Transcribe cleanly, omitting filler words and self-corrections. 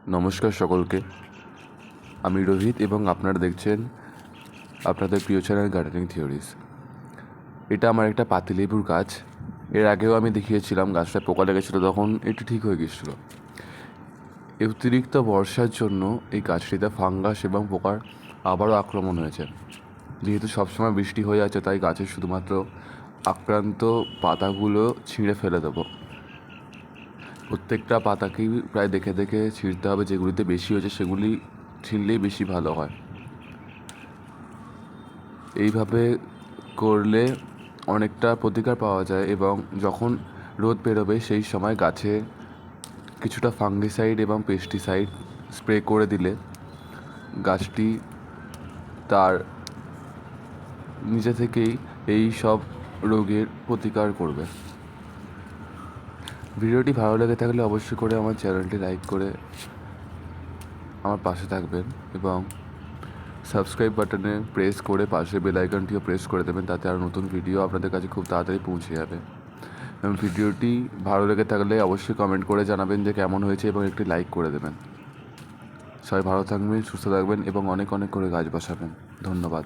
নমস্কার সকলকে। আমি রোহিত এবং আপনারা দেখছেন আপনাদের প্রিয় চ্যানেল গার্ডেনিং থিওরিজ। এটা আমার একটা পাতিলেবুর গাছ। এর আগেও আমি দেখিয়েছিলাম, গাছটায় পোকা লেগেছিলো, তখন এটি ঠিক হয়ে গিয়েছিলো। অতিরিক্ত বর্ষার জন্য এই গাছটিতে ফাঙ্গাস এবং পোকার আবারও আক্রমণ হয়েছে। যেহেতু সবসময় বৃষ্টি হয়ে যাচ্ছে, তাই গাছের শুধুমাত্র আক্রান্ত পাতাগুলো ছিঁড়ে ফেলে দেবো। প্রত্যেকটা পাতাকেই প্রায় দেখে দেখে ছিঁড়তে হবে, যেগুলিতে বেশি হয়েছে সেগুলি ছিঁড়লেই বেশি ভালো হয়। এইভাবে করলে অনেকটা প্রতিকার পাওয়া যায় এবং যখন রোদ বেরোবে সেই সময় গাছে কিছুটা ফাঙ্গিসাইড এবং পেস্টিসাইড স্প্রে করে দিলে গাছটি তার নিজে থেকেই এই সব রোগের প্রতিকার করবে। ভিডিওটি ভালো লেগে থাকলে অবশ্যই করে আমার চ্যানেলটি লাইক করে আমার পাশে থাকবেন এবং সাবস্ক্রাইব বাটনে প্রেস করে পাশে বেল আইকনটিও প্রেস করে দেবেন, তাতে আরও নতুন ভিডিও আপনাদের কাছে খুব তাড়াতাড়ি পৌঁছে যাবে। এবং ভিডিওটি ভালো লেগে থাকলে অবশ্যই কমেন্ট করে জানাবেন যে কেমন হয়েছে এবং একটি লাইক করে দেবেন। সবাই ভালো থাকবেন, সুস্থ থাকবেন এবং অনেক অনেক করে গাছ বসাবেন। ধন্যবাদ।